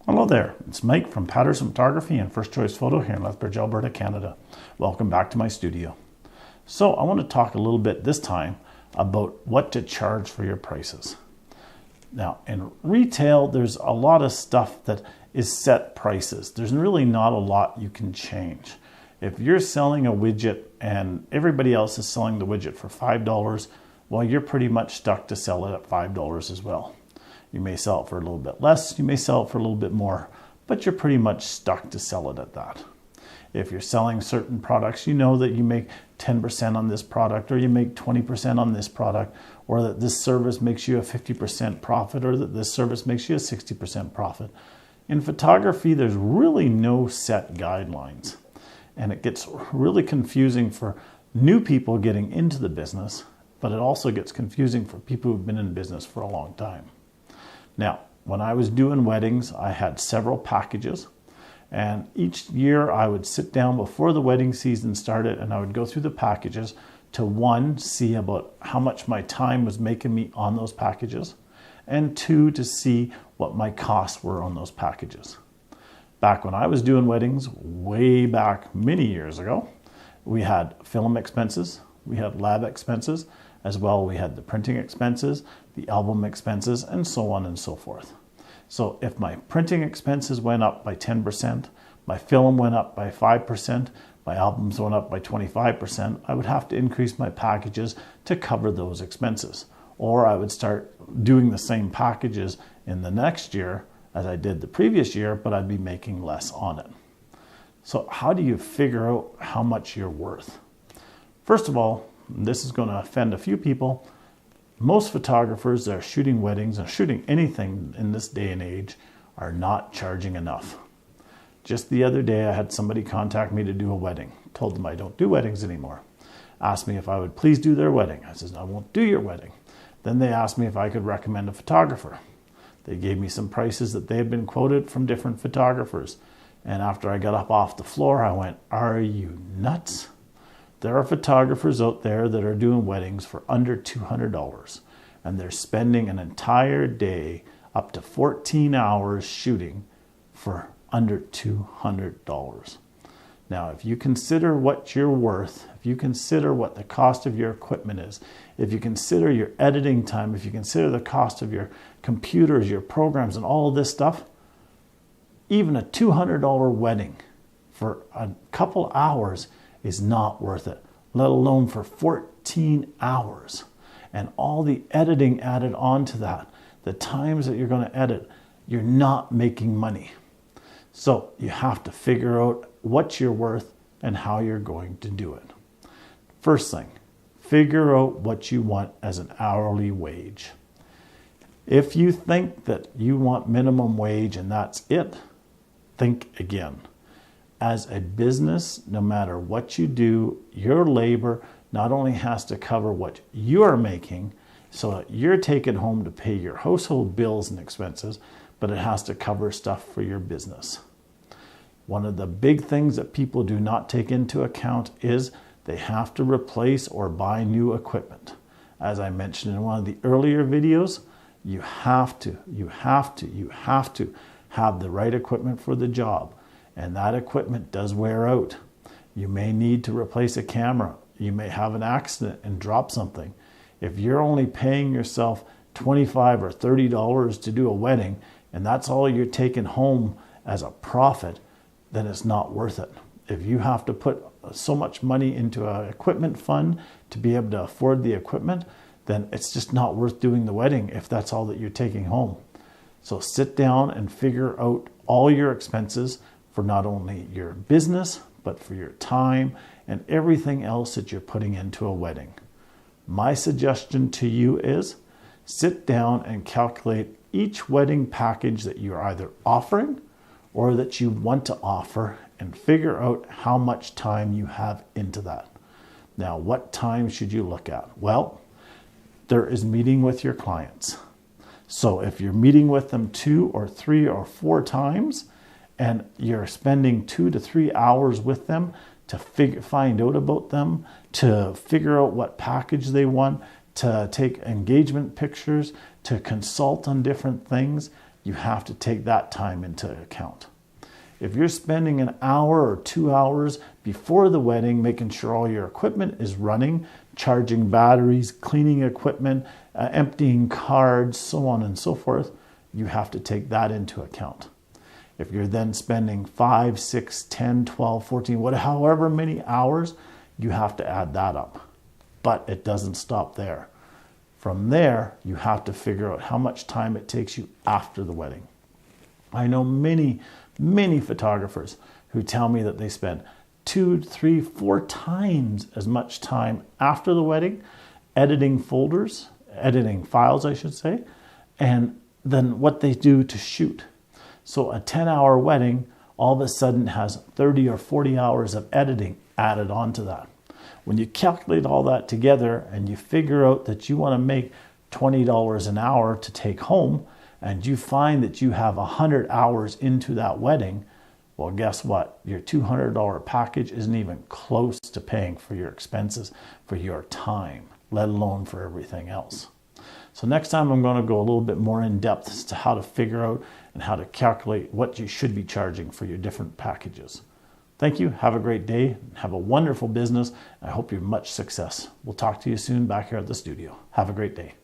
Hello there, it's Mike from Paterson Photography and First Choice Photo here in Lethbridge, Alberta, Canada. Welcome back to my studio. So I want to talk a little bit this time about what to charge for your prices. Now in retail, there's a lot of stuff that is set prices. There's really not a lot you can change. If you're selling a widget and everybody else is selling the widget for $5, well, you're pretty much stuck to sell it at $5 as well. You may sell it for a little bit less, you may sell it for a little bit more, but you're pretty much stuck to sell it at that. If you're selling certain products, you know that you make 10% on this product, or you make 20% on this product, or that this service makes you a 50% profit, or that this service makes you a 60% profit. In photography, there's really no set guidelines, and it gets really confusing for new people getting into the business, but it also gets confusing for people who've been in business for a long time. Now, when I was doing weddings, I had several packages, and each year I would sit down before the wedding season started and I would go through the packages to one, see about how much my time was making me on those packages, and two, to see what my costs were on those packages. Back when I was doing weddings, way back many years ago, we had film expenses, we had lab expenses, as well we had the printing expenses, the album expenses, and so on and so forth. So if my printing expenses went up by 10%, my film went up by 5%, my albums went up by 25%, I would have to increase my packages to cover those expenses. Or I would start doing the same packages in the next year as I did the previous year, but I'd be making less on it. So how do you figure out how much you're worth? First of all, this is going to offend a few people. Most photographers that are shooting weddings and shooting anything in this day and age are not charging enough. Just the other day, I had somebody contact me to do a wedding. Told them I don't do weddings anymore. Asked me if I would please do their wedding. I said, I won't do your wedding. Then they asked me if I could recommend a photographer. They gave me some prices that they had been quoted from different photographers. And after I got up off the floor, I went, are you nuts? There are photographers out there that are doing weddings for under $200, and they're spending an entire day up to 14 hours shooting for under $200. Now, if you consider what you're worth, if you consider what the cost of your equipment is, if you consider your editing time, if you consider the cost of your computers, your programs, and all of this stuff, even a $200 wedding for a couple hours is not worth it, let alone for 14 hours. And all the editing added on to that, the times that you're going to edit, you're not making money. So you have to figure out what you're worth and how you're going to do it. First thing, figure out what you want as an hourly wage. If you think that you want minimum wage and that's it, think again. As a business, no matter what you do, your labor not only has to cover what you're making, so that you're taking home to pay your household bills and expenses, but it has to cover stuff for your business. One of the big things that people do not take into account is they have to replace or buy new equipment. As I mentioned in one of the earlier videos, you have to have the right equipment for the job. And that equipment does wear out. You may need to replace a camera. You may have an accident and drop something. If you're only paying yourself $25 or $30 to do a wedding, and that's all you're taking home as a profit, then it's not worth it. If you have to put so much money into an equipment fund to be able to afford the equipment, then it's just not worth doing the wedding if that's all that you're taking home. So sit down and figure out all your expenses for not only your business, but for your time and everything else that you're putting into a wedding. My suggestion to you is sit down and calculate each wedding package that you're either offering or that you want to offer and figure out how much time you have into that. Now, what time should you look at? Well, there is meeting with your clients. So if you're meeting with them 2 or 3 or 4 times, and you're spending 2 to 3 hours with them to find out about them, to figure out what package they want, to take engagement pictures, to consult on different things, you have to take that time into account. If you're spending an hour or 2 hours before the wedding making sure all your equipment is running, charging batteries, cleaning equipment, emptying cards, so on and so forth, you have to take that into account. If you're then spending 5, 6, 10, 12, 14, however many hours, you have to add that up. But it doesn't stop there. From there, you have to figure out how much time it takes you after the wedding. I know many photographers who tell me that they spend 2, 3, 4 times as much time after the wedding editing files, I should say, and then what they do to shoot. So a 10-hour wedding all of a sudden has 30 or 40 hours of editing added onto that. When you calculate all that together and you figure out that you want to make $20 an hour to take home, and you find that you have 100 hours into that wedding, well, guess what? Your $200 package isn't even close to paying for your expenses, for your time, let alone for everything else. So next time I'm going to go a little bit more in depth as to how to figure out and how to calculate what you should be charging for your different packages. Thank you. Have a great day. Have a wonderful business. I hope you have much success. We'll talk to you soon back here at the studio. Have a great day.